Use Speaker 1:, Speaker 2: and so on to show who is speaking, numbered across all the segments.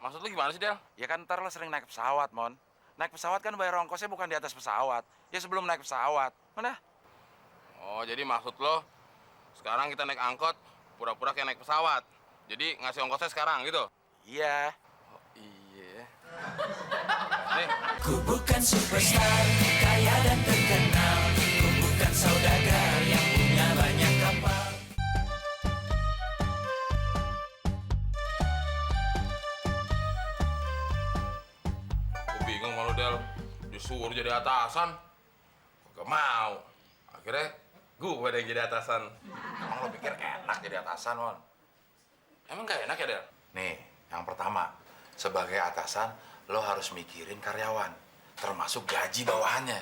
Speaker 1: Maksud lu gimana sih, Del?
Speaker 2: Ya kan ntar lo sering naik pesawat, Mon. Naik pesawat kan bayar ongkosnya bukan di atas pesawat. Ya sebelum naik pesawat. Mana?
Speaker 1: Oh, jadi maksud lo sekarang kita naik angkot, pura-pura kayak naik pesawat. Jadi ngasih ongkosnya sekarang gitu?
Speaker 2: Iya.
Speaker 1: Oh, iya. Nih,
Speaker 3: Ku bukan superstar, kaya dan terkenal. Ku bukan saudagar yang punya banyak kapal.
Speaker 1: gue bingung sama lu, Del. Disuruh jadi atasan, gak mau. Akhirnya gue yang jadi atasan.
Speaker 2: Emang lo pikir enak jadi atasan, Mon?
Speaker 1: Emang gak enak ya, Del?
Speaker 2: Nih, yang pertama, sebagai atasan, lo harus mikirin karyawan, termasuk gaji bawahannya.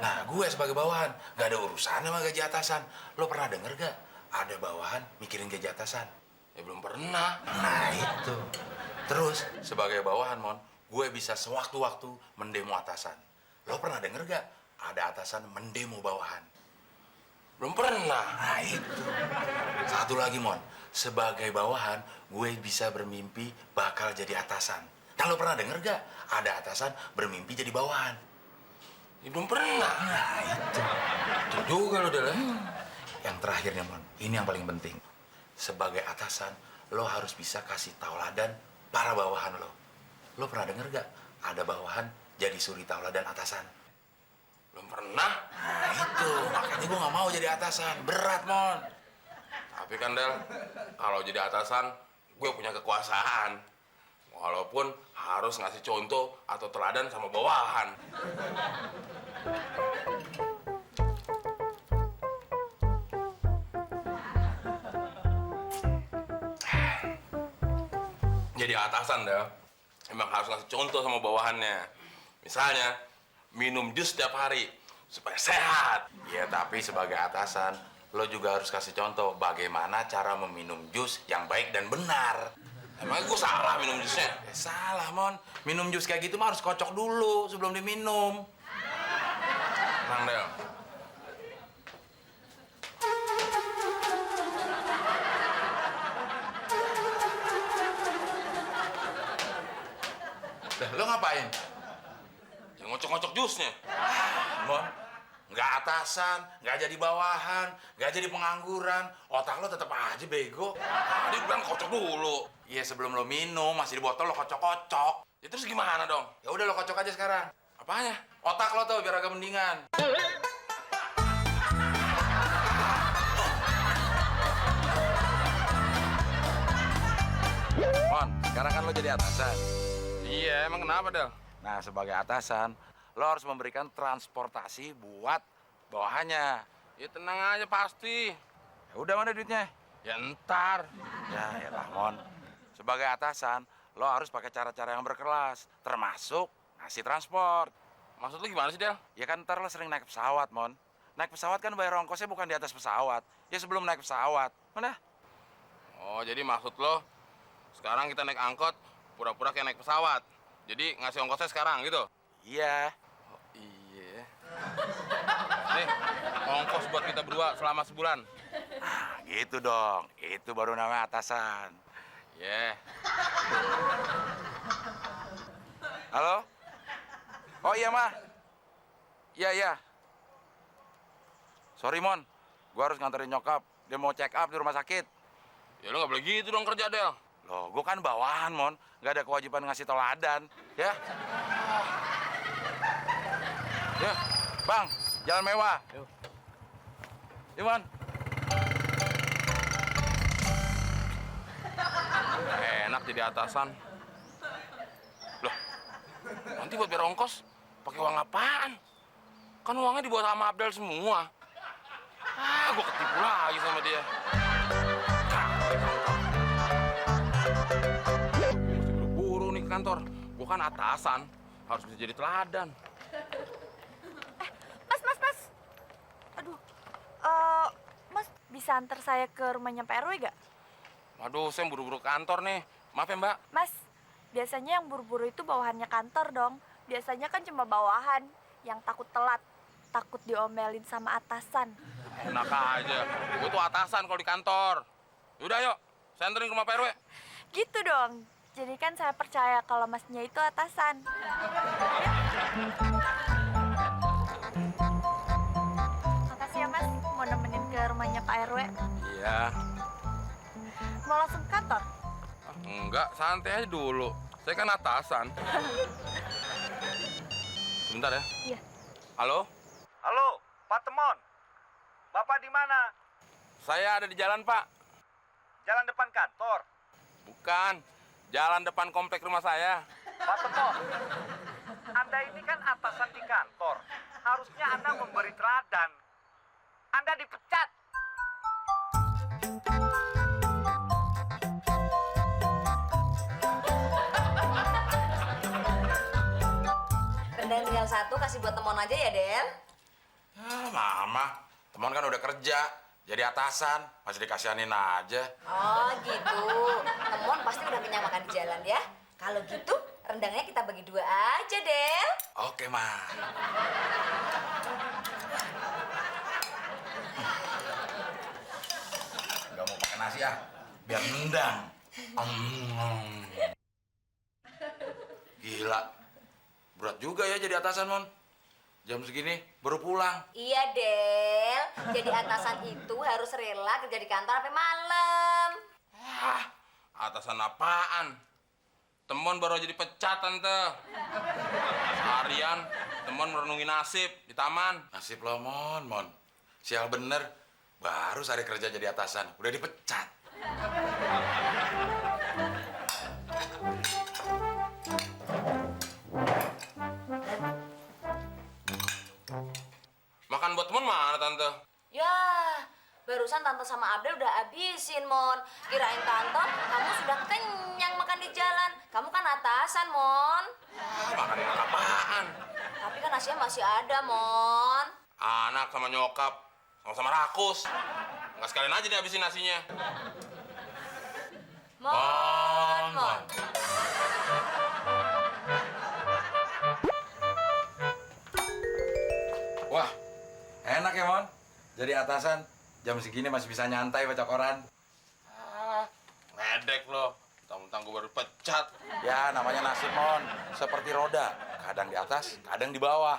Speaker 2: Nah, gue sebagai bawahan, gak ada urusannya sama gaji atasan. Lo pernah denger gak ada bawahan mikirin gaji atasan?
Speaker 1: Ya belum pernah.
Speaker 2: Nah, itu. Terus, sebagai bawahan, Mon, gue bisa sewaktu-waktu mendemo atasan. Lo pernah denger gak ada atasan mendemo bawahan?
Speaker 1: Belum pernah.
Speaker 2: Nah, itu. Satu lagi, Mon. Sebagai bawahan, gue bisa bermimpi bakal jadi atasan. Nah, lo pernah denger gak ada atasan bermimpi jadi bawahan?
Speaker 1: Ya belum pernah.
Speaker 2: Nah, itu.
Speaker 1: Itu juga lo, Del.
Speaker 2: Yang terakhirnya, Mon. Ini yang paling penting. Sebagai atasan, lo harus bisa kasih tauladan para bawahan lo. Lo pernah denger gak ada bawahan jadi suri tauladan atasan?
Speaker 1: Belum pernah.
Speaker 2: Nah, itu. Makanya gue gak mau jadi atasan. Berat, Mon.
Speaker 1: Tapi kan, Del, kalau jadi atasan, gue punya kekuasaan. Walaupun harus ngasih contoh atau teladan sama bawahan. Jadi atasan, Del, emang harus ngasih contoh sama bawahannya. Misalnya, minum jus setiap hari supaya sehat.
Speaker 2: Ya, tapi sebagai atasan, lo juga harus kasih contoh bagaimana cara meminum jus yang baik dan benar.
Speaker 1: Emangnya gue salah minum jusnya?
Speaker 2: Ya, salah, Mon. Minum jus kayak gitu mah harus kocok dulu sebelum diminum.
Speaker 1: Tenang, Del.
Speaker 2: Dah, lo ngapain?
Speaker 1: Yang ngocok-ngocok jusnya.
Speaker 2: Mon, nggak atasan, nggak jadi bawahan, nggak jadi pengangguran. Otak lo tetap aja bego.
Speaker 1: Tadi bilang kocok dulu.
Speaker 2: Iya, sebelum lo minum, masih di botol lo kocok-kocok.
Speaker 1: Ya terus gimana dong?
Speaker 2: Ya udah lo kocok aja sekarang.
Speaker 1: Apanya?
Speaker 2: Otak lo tuh biar agak mendingan. Mon, sekarang kan lo jadi atasan.
Speaker 1: Iya, emang kenapa, Del?
Speaker 2: Nah, sebagai atasan, lo harus memberikan transportasi buat bawahannya.
Speaker 1: Ya tenang aja pasti.
Speaker 2: Ya udah, mana duitnya?
Speaker 1: Ya ntar.
Speaker 2: Ya elah, Mon. Sebagai atasan, lo harus pakai cara-cara yang berkelas, termasuk ngasih transport.
Speaker 1: Maksud lu gimana sih, Del?
Speaker 2: Ya kan ntar lo sering naik pesawat, Mon. Naik pesawat kan bayar ongkosnya bukan di atas pesawat. Ya sebelum naik pesawat. Mana?
Speaker 1: Oh, jadi maksud lo sekarang kita naik angkot, pura-pura kayak naik pesawat. Jadi ngasih ongkosnya sekarang gitu?
Speaker 2: Iya.
Speaker 1: Oh, iya. Nih, ongkos buat kita berdua selama sebulan.
Speaker 2: Nah, gitu dong. Itu baru namanya atasan.
Speaker 1: Yeah.
Speaker 2: Halo? Oh iya, Ma. Iya, iya. Sorry, Mon. Gua harus nganterin nyokap. Dia mau check up di rumah sakit.
Speaker 1: Ya lu nggak boleh gitu dong kerja, Del.
Speaker 2: Loh, gua kan bawahan, Mon. Nggak ada kewajiban ngasih teladan. Ya? Ya, Bang. Jalan mewah. Yuk. Yuk, Mon.
Speaker 1: Enak jadi atasan. Loh, nanti buat biar ongkos, pakai uang apaan? Kan uangnya dibuat sama Abdel semua. Ah, gua ketipu lagi sama dia. Mesti buru-buru nih ke kantor. Gua kan atasan, harus bisa jadi teladan.
Speaker 4: Mas. Aduh, Mas bisa antar saya ke rumahnya Pak RW gak?
Speaker 1: Waduh, saya buru-buru ke kantor nih. Maaf ya, Mbak.
Speaker 4: Mas, biasanya yang buru-buru itu bawahannya kantor dong. Biasanya kan cuma bawahan yang takut telat, takut diomelin sama atasan.
Speaker 1: Enak aja. Gua tuh atasan kalau di kantor. Yaudah, yuk. Saya anterin ke rumah Pak RW.
Speaker 4: Gitu dong. Jadi kan saya percaya kalau masnya itu atasan. Makasih ya mas, mau nemenin ke rumahnya Pak RW.
Speaker 1: Iya.
Speaker 4: Mau langsung ke kantor?
Speaker 1: Enggak, santai aja dulu. Saya kan atasan. Sebentar ya.
Speaker 4: Iya.
Speaker 1: Halo?
Speaker 5: Halo, Pak Temon. Bapak di mana?
Speaker 1: Saya ada di jalan, Pak.
Speaker 5: Jalan depan kantor.
Speaker 1: Bukan. Jalan depan komplek rumah saya.
Speaker 5: Pak Temon, Anda ini kan atasan di kantor. Harusnya Anda memberi teladan. Anda dipecat.
Speaker 6: Rendang tinggal satu, kasih buat Temon aja ya, Del.
Speaker 2: Ah, Mama, teman kan udah kerja, jadi atasan, masih dikasihanin aja.
Speaker 6: Oh gitu. Temon pasti udah kenyang makan di jalan ya. Kalau gitu, rendangnya kita bagi dua aja, Del.
Speaker 2: Oke, Ma. Gak mau pakai nasi ah, biar nendang. Gila, berat juga ya jadi atasan, Mon. Jam segini baru pulang.
Speaker 6: Iya, Del. Jadi atasan itu harus rela kerja di kantor sampai malam.
Speaker 1: Ah, atasan apaan? Temon baru aja dipecat, Tante. Seharian, Temon merenungi nasib di taman.
Speaker 2: Nasib lo, Mon. Sial bener, baru sehari kerja jadi atasan, udah dipecat.
Speaker 1: Makan buat Temon mana, Tante?
Speaker 6: Ya, barusan Tante sama Abdel udah habisin, Mon. Kirain Tante, kamu sudah kenyang makan di jalan. Kamu kan atasan, Mon.
Speaker 1: Ah, makan apaan?
Speaker 6: Tapi kan nasinya masih ada, Mon.
Speaker 1: Anak sama nyokap, sama-sama rakus. Nggak sekalian aja dihabisin nasinya.
Speaker 6: Mon.
Speaker 2: Wah, enak ya, Mon. Jadi atasan, jam segini masih bisa nyantai baca koran.
Speaker 1: Ah, ngedek lo. Mentang-mentang gue baru pecat.
Speaker 2: Ya, namanya nasib, Mon. Seperti roda, kadang di atas, kadang di bawah.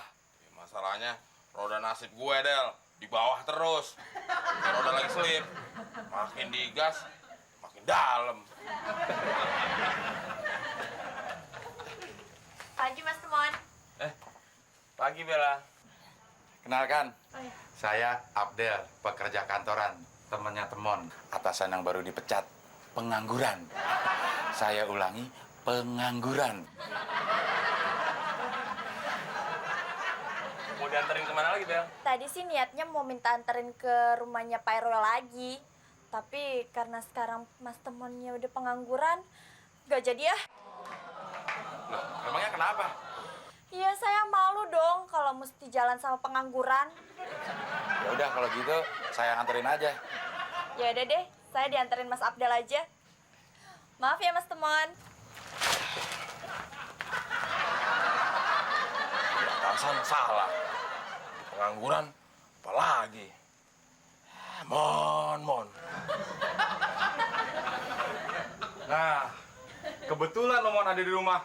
Speaker 1: Masalahnya, roda nasib gue, Del. Di bawah terus. Roda lagi selip. Makin digas, makin dalam.
Speaker 4: Pagi mas Temon.
Speaker 1: Pagi, Bella.
Speaker 2: Kenalkan,
Speaker 4: Oh, iya.
Speaker 2: saya Abdel, pekerja kantoran. Temannya Temon, atasan yang baru dipecat. Pengangguran. Saya ulangi, pengangguran.
Speaker 1: Mau dianterin kemana lagi, Bel?
Speaker 4: Tadi sih niatnya mau minta anterin ke rumahnya Pak RW lagi. Tapi karena sekarang mas Temonnya udah pengangguran, gak jadi ya.
Speaker 1: Loh, emangnya kenapa?
Speaker 4: Iya saya malu dong kalau mesti jalan sama pengangguran.
Speaker 2: Ya udah kalau gitu, saya anterin aja.
Speaker 4: Ya udah deh, saya dianterin Mas Abdel aja. Maaf ya Mas Temon.
Speaker 1: Atasan salah. Pengangguran, apalagi? Mon.
Speaker 7: Nah, kebetulan lo Mon ada di rumah.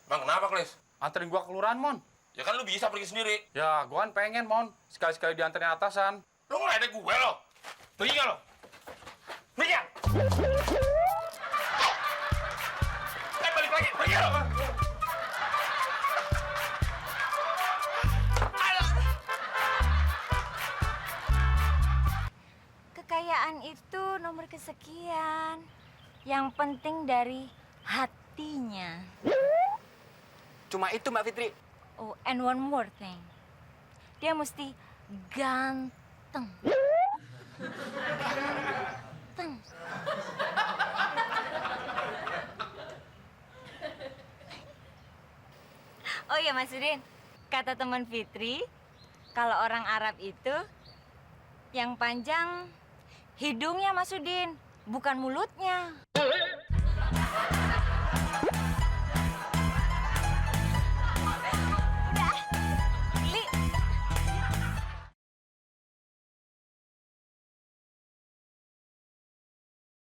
Speaker 1: Bang, kenapa, Klis?
Speaker 7: Anterin gua ke kelurahan, Mon.
Speaker 1: Ya kan lu bisa pergi sendiri.
Speaker 7: Ya, gua kan pengen, Mon. Sekali-sekali dianterin atasan.
Speaker 1: Lu ngeledek gue, lo. Pergi nggak, lo? Pergi nggak? Balik lagi. Pergi, lo.
Speaker 8: Kekayaan itu nomor kesekian. Yang penting dari hatinya.
Speaker 5: Cuma itu, Mbak Fitri.
Speaker 8: Oh, and one more thing. Dia mesti ganteng. Ganteng. Oh iya Mas Udin, kata teman Fitri, kalau orang Arab itu yang panjang hidungnya Mas Udin, bukan mulutnya.